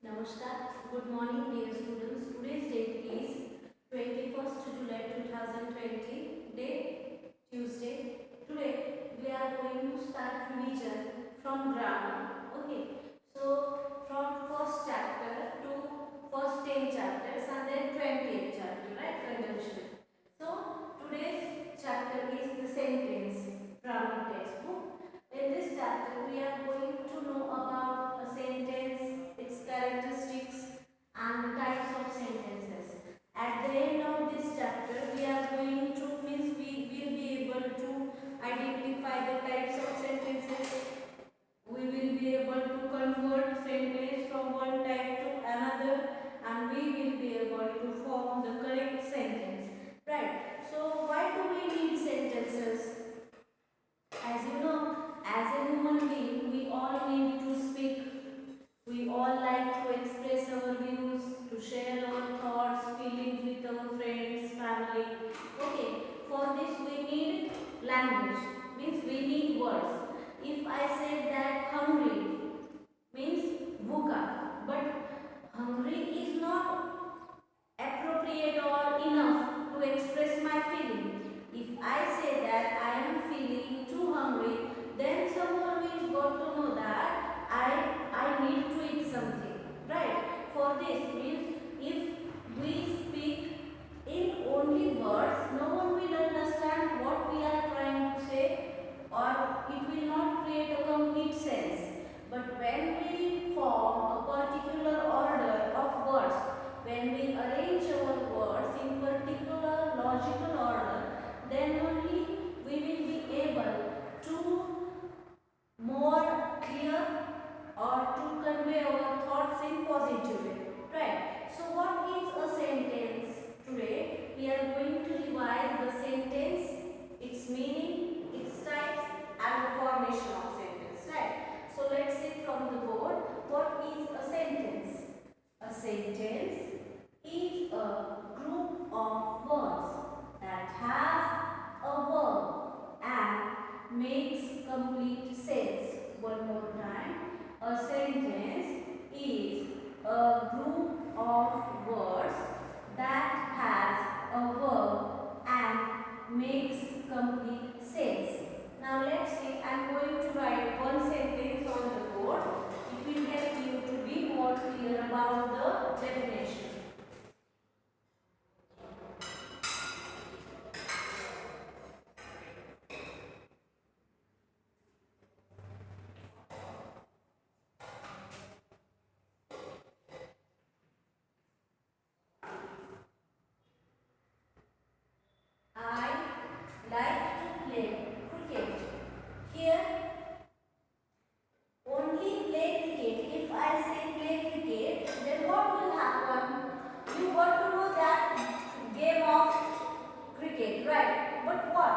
Namaskar. Good morning, dear students. Today's date is 21st July 2020, day Tuesday. Today we are going to start revision from grammar. Okay. So from first chapter to first 10 chapters and then 20th chapter, right? Conjunction. So today's chapter is the sentence grammar textbook. In this chapter, we are going to know about a sentence, its characteristics, and the types of sentences. At the end of this chapter, we are going to we will be able to identify the types of sentences. We will be able to convert sentence from one type to another, and we will be able to form the correct sentence. Right? So, why do we need sentences? As you know, as a human being, we all need to speak. We all like to express our views, to share our thoughts, feelings with our friends, family. Okay, for this we need language, means we need words. If I say that hungry means bhuka, but hungry is not appropriate or enough to express my feeling. If I say that I am feeling too hungry, then someone will got to know that I need to eat something. Right? For this means if we speak in only words, no one will understand what we are trying to say, or it will not create a complete sense. But when we form a particular order of words, when we arrange our words in particular logical order, then only we will be able to more clear or to convey our thoughts in positive way. Right? So what is a sentence? Today we are going to revise the sentence, its meaning, its types, and the formation of sentence. Right? So let's see from the board, what is a sentence? A sentence is a group of words that has a verb and makes complete sense. One more time. A sentence is a group of words that has a verb and makes complete sense. Now let's see. I am going to write one sentence on the board. It will help you to be more clear about the definition. I like to play cricket. Here, only play cricket. If I say play cricket, then what will happen? You got to know that game of cricket, right? But what?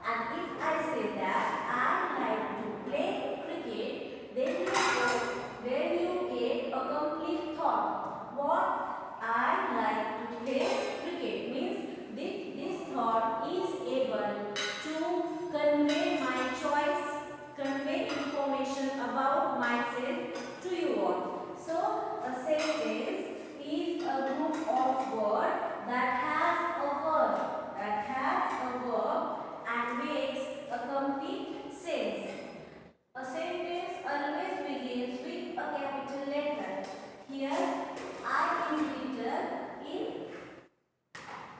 And if I say that I like to play cricket, then you get a complete thought. What? I like to play cricket means this thought is able to convey my choice, convey information about myself to you all. So, a sentence is a group of words that has a verb and makes a complete sense. A sentence always begins with a capital letter. Here, I is written in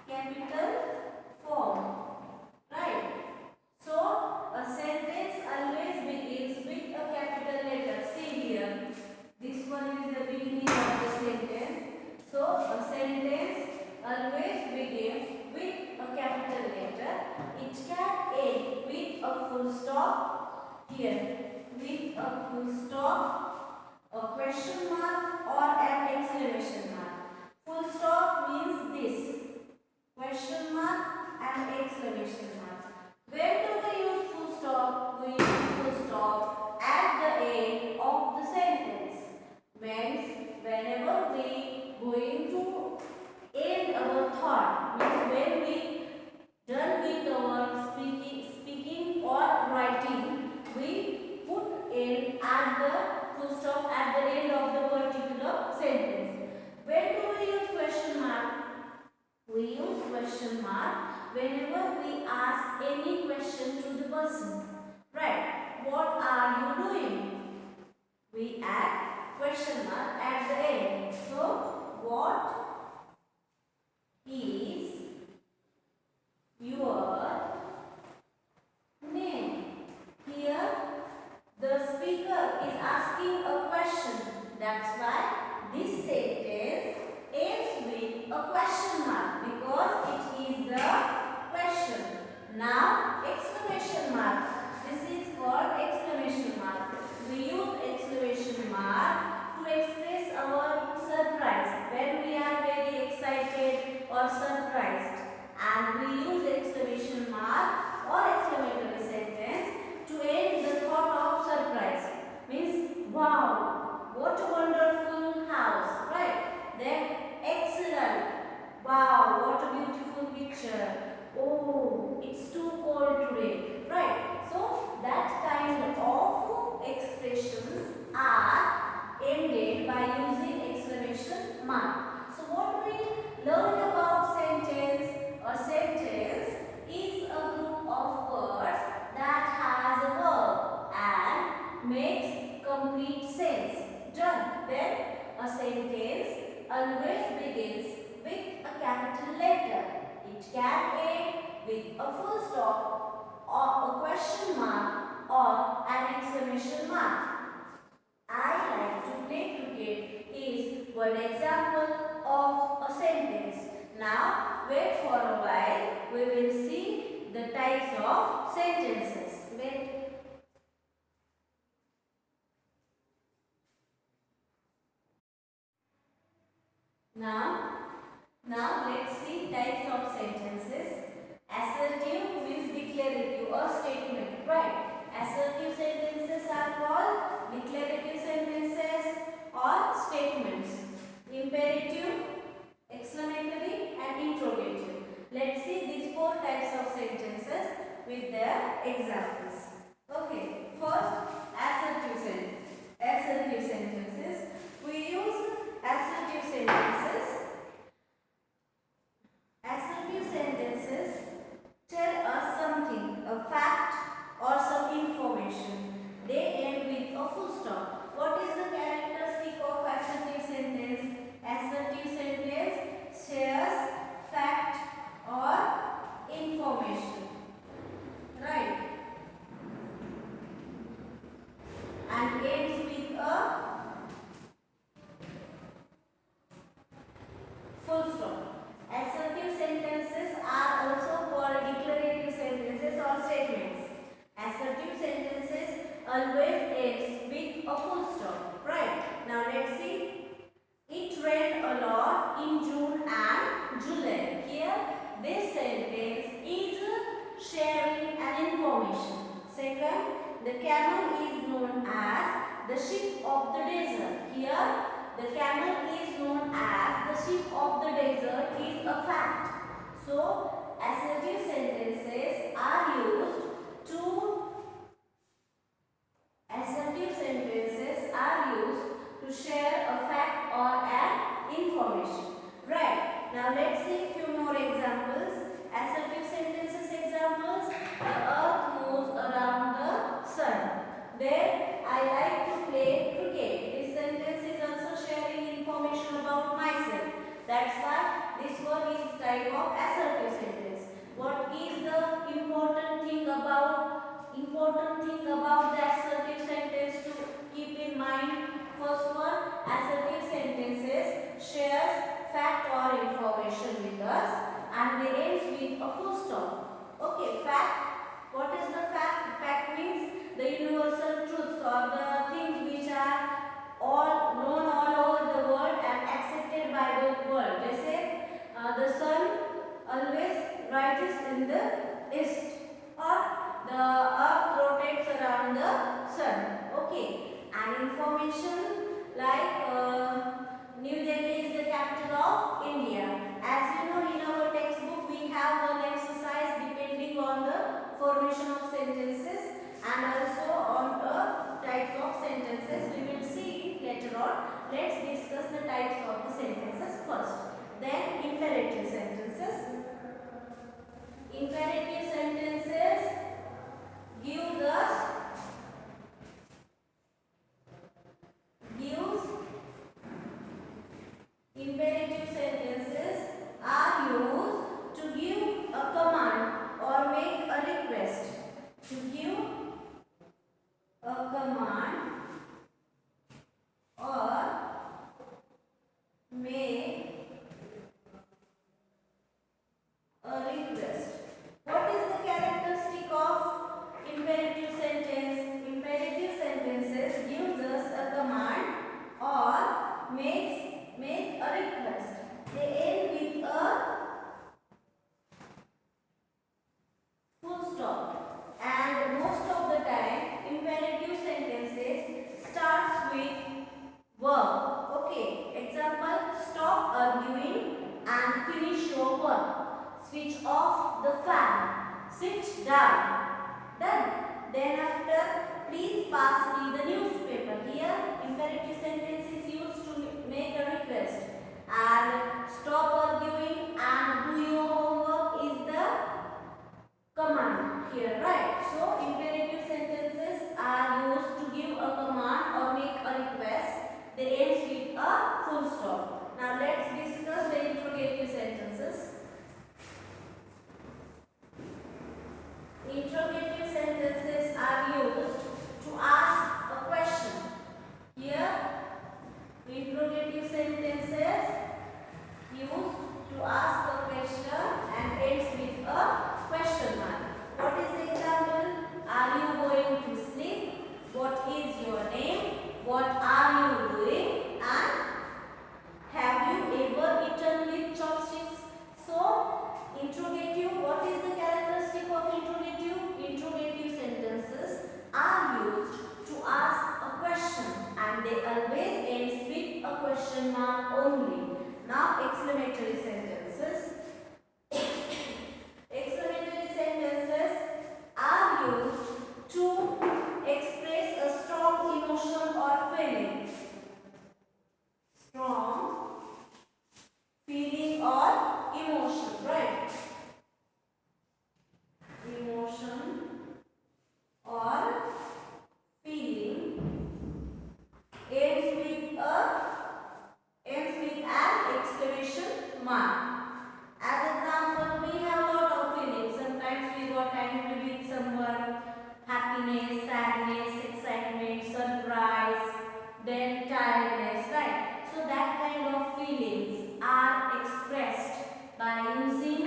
capital form. Right? So, a sentence always begins with a capital letter. See here. This one is the beginning of the sentence. So, a sentence always begins with a capital letter. It can end with a full stop here. With a full stop, a question mark or an exclamation mark. Full stop means this. Question mark and exclamation mark. Where do we use full stop? We use full stop at the end of the sentence. Whenever we going to end our thought, means when we done with our speaking or writing, we put in at the full stop at the end of the particular sentence. When do we use question mark? We use question mark whenever we ask any question to the person. Right? What are you doing? We add question mark at the end. So, what is your name? Here, the speaker is asking a question. That's why this sentence ends with a question mark because it is the question. Now, exclamation mark. This is called exclamation mark. We use exclamation mark to express our surprise when we are very excited or surprised. And we use exclamation mark or exclamatory sentence to end the thought of surprise. Means, wow, what a wonderful house, right? Then, excellent. Wow, what a beautiful picture. Oh, it's too cold today, right? So, that kind of expressions are ended by using exclamation mark. So, what we learned about sentence? A sentence is a group of words that has a verb and makes complete sense. Done. Then a sentence always begins with a capital letter. It can end with a full stop or a question mark or an exclamation mark. I like to play cricket is one example of a sentence. Now, wait for a while. We will see the types of sentences. Wait. Now let's see types of sentences. Assertive means declarative or statement. Right. Assertive sentences are called declarative sentences or statements. Imperative, exclamatory and interrogative. Let's see these four types of sentences with their examples. Okay. First, assertive sentences. Assertive sentences. We use assertive sentences. Assertive sentences tell us something, a fact or some information. They end with a full stop. What is the characteristic of assertive sentence? Assertive sentence shares fact or information. Right? And ends with a full stop. Assertive sentences are also called declarative sentences or statements. Assertive sentences always ends with a full stop. Right? Now let's see. It rained a lot in June and July. Here, this sentence is sharing an information. Second, the camel is known as the sheep of the desert. Here, the camel is known as the sheep of the desert is a fact. So, assertive sentences are used to share a fact or an information. Right. Now, let's see a few more examples. Assertive sentences examples. The earth moves around the sun. Then, I like to play cricket. This sentence is also sharing information about myself. That's why this one is type of assertive sentence. What is the important thing about the assertive sentence to keep in mind? First one, assertive sentences shares fact or information with us and they ends with a full stop. Okay, fact. What is the fact? Fact means the universal truths or the things which are all known all over the world and accepted by the world. They say the sun always rises in the east or the earth rotates around the sun. Okay. And information like New Delhi is the capital of India. As you know, in our textbook we have one exercise depending on the formation of sentences and also on the types of sentences. We will see it later later on. Let's discuss the types of the sentences first. Then imperative sentences. Imperative sentences gives imperative sentences are used to give a command or make a request. To give a command or make a request. What is the characteristic of imperative sentence? Imperative sentences gives us a command or make a request. They end with a full stop. And most of the time, imperative sentences starts with verb. Okay. Example: stop arguing and finish your work. Switch off the fan. Sit down. Done. Then after, please pass me the newspaper. Here, imperative sentence is used to make a request. And stop arguing and do your homework is the command here, right? So, imperative sentences are used to give a command or make a request. They end with a full stop. Now, let's discuss the interrogative sentences. Interrogative sentences are used to ask a question. Here, interrogative sentences used to ask a question and ends with a question mark. What is the example? Are you going to sleep? What is your name? What are you doing? And have you ever eaten with chopsticks? So, interrogative, what is the characteristic of interrogative? Interrogative sentences are used to ask a question and they always end with a question mark only. Now, exclamatory sentences. Exclamatory sentences are used to express a strong emotion or feeling. Strong feeling or emotion, right? Emotion or feeling ends with an exclamation mark. As example, we have a lot of feelings. Sometimes we got angry with someone, happiness, sadness, excitement, surprise, then tiredness, right? So that kind of feelings are expressed by using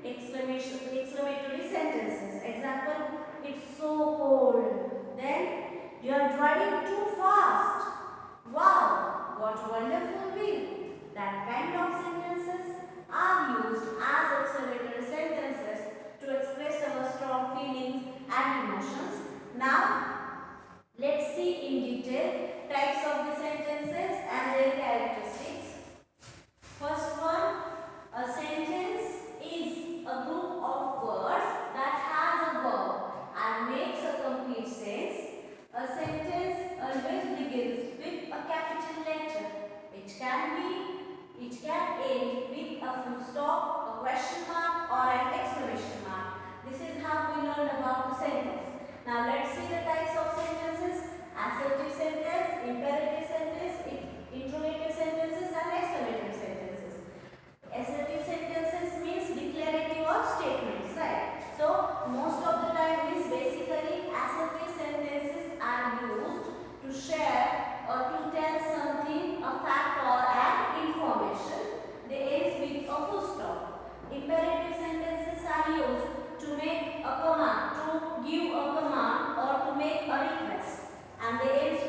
exclamatory sentences. Example: it's so cold. Then you are driving too fast. Wow, what wonderful view. That kind of sentences are used as exclamatory sentences to express our strong feelings and emotions. Now, let's see in detail types of the sentences and their characteristics. First one, a sentence is a group of words that has a verb and makes a complete sense. A sentence always begins with a capital letter. It can end with a full stop, a question mark or an exclamation mark. This is how we learn about the sentence. Now let's see the types of sentences: assertive sentence, imperative sentence, interrogative sentences and exclamative sentences. Assertive sentences means declarative or statements, right? So most of the time is basically assertive sentences are used to share or to tell something, a fact or an information. They end with a full stop. Imperative sentences are used to make a command, to give a command or to make a request, and they end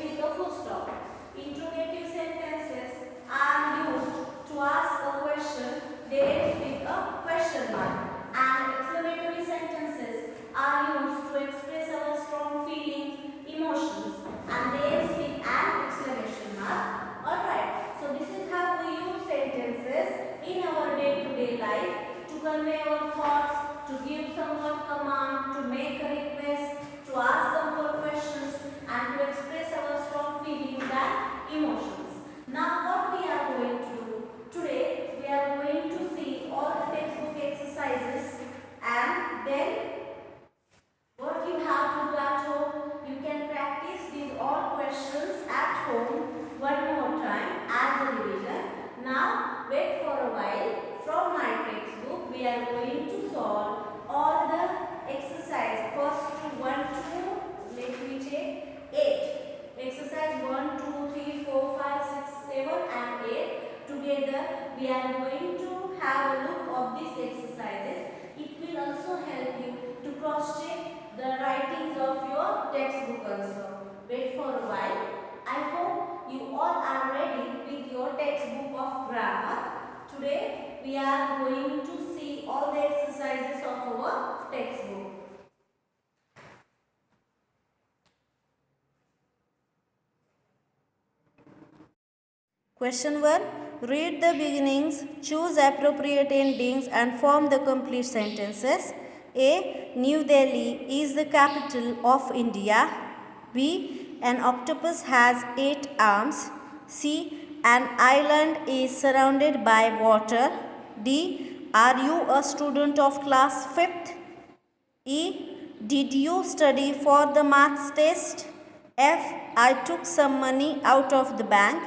we are going to have a look of these exercises. It will also help you to cross check the writings of your textbook also. Wait for a while. I hope you all are ready with your textbook of grammar. Today we are going to see all the exercises of our textbook. Question 1. Read the beginnings, choose appropriate endings and form the complete sentences. A. New Delhi is the capital of India. B. An octopus has 8 arms. C. An island is surrounded by water. D. Are you a student of class 5th? E. Did you study for the maths test? F. I took some money out of the bank.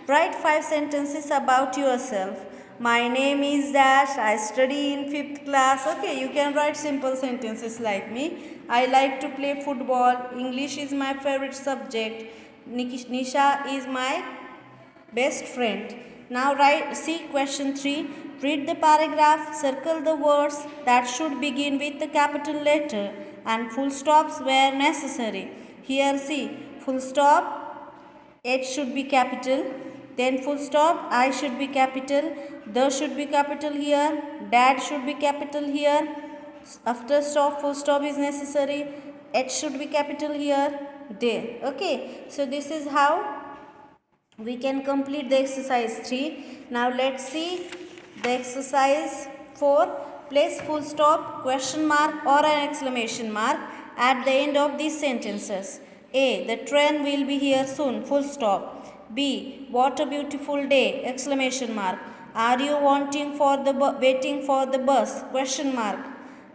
Write 5 sentences about yourself. My name is Dash. I study in 5th class. Okay, you can write simple sentences like me. I like to play football. English is my favorite subject. Nisha is my best friend. Now see question 3. Read the paragraph, circle the words that should begin with the capital letter and full stops where necessary. Here see, full stop, H should be capital, then full stop, I should be capital, the should be capital here, dad should be capital here, after stop, full stop is necessary, H should be capital here, day. Okay, so this is how we can complete the exercise 3. Now let's see the exercise 4. Place full stop, question mark or an exclamation mark at the end of these sentences. A. The train will be here soon, full stop. B. What a beautiful day, exclamation mark. Are you waiting for the bus, question mark.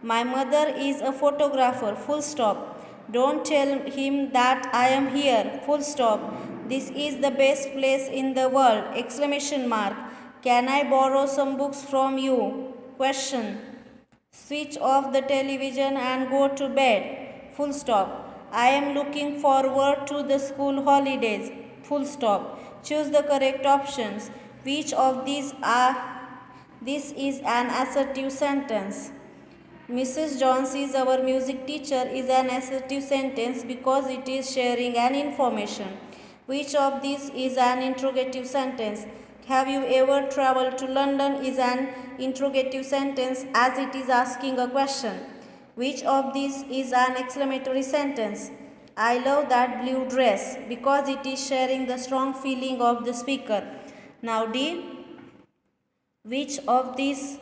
My mother is a photographer, full stop. Don't tell him that I am here, full stop. This is the best place in the world, exclamation mark. Can I borrow some books from you? Question. Switch off the television and go to bed, full stop. I am looking forward to the school holidays, full stop. Choose the correct options. Which of these are? This is an assertive sentence. Mrs. Jones is our music teacher is an assertive sentence because it is sharing an information. Which of these is an interrogative sentence? Have you ever traveled to London is an interrogative sentence as it is asking a question. Which of these is an exclamatory sentence? I love that blue dress because it is sharing the strong feeling of the speaker. Now D. Which of these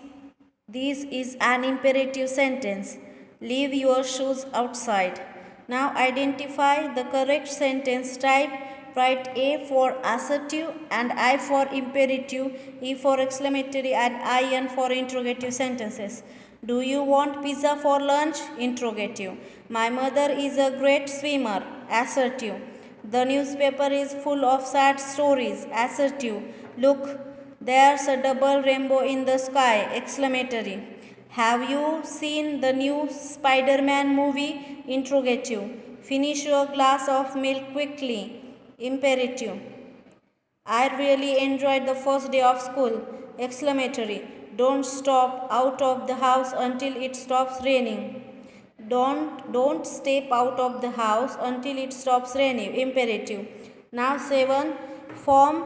is an imperative sentence? Leave your shoes outside. Now identify the correct sentence type. Write A for assertive and I for imperative, E for exclamatory and IN for interrogative sentences. Do you want pizza for lunch? Interrogative. My mother is a great swimmer. Assertive. The newspaper is full of sad stories. Assertive. Look, there's a double rainbow in the sky. Exclamatory. Have you seen the new Spider-Man movie? Interrogative. Finish your glass of milk quickly. Imperative. I really enjoyed the first day of school. Exclamatory. Don't stop out of the house until it stops raining. Don't step out of the house until it stops raining. Imperative. Now 7. Form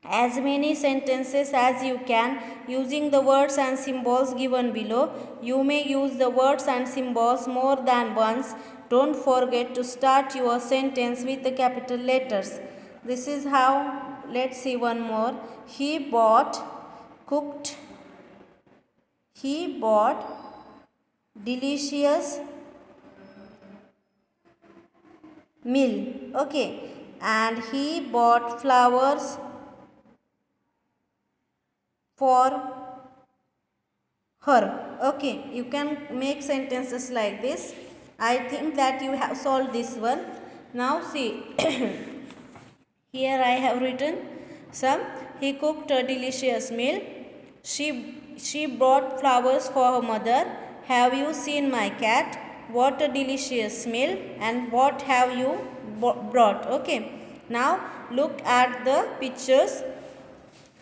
as many sentences as you can using the words and symbols given below. You may use the words and symbols more than once. Don't forget to start your sentence with the capital letters. This is how, let's see one more. He bought delicious meal. Okay. And he bought flowers for her. Okay, you can make sentences like this. I think that you have solved this one. Now see, here I have written some. He cooked a delicious meal. She brought flowers for her mother. Have you seen my cat? What a delicious meal. And what have you brought? Okay. Now look at the pictures.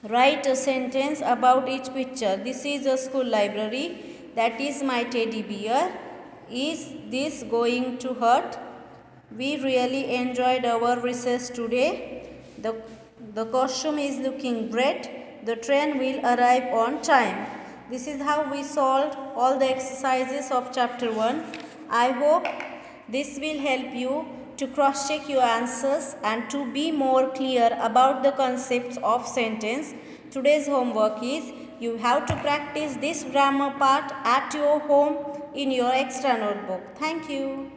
Write a sentence about each picture. This is a school library. That is my teddy bear. Is this going to hurt? We really enjoyed our recess today. The costume is looking great. The train will arrive on time. This is how we solved all the exercises of chapter 1. I hope this will help you to cross check your answers and to be more clear about the concepts of sentence. Today's homework is you have to practice this grammar part at your home in your extra notebook. Thank you.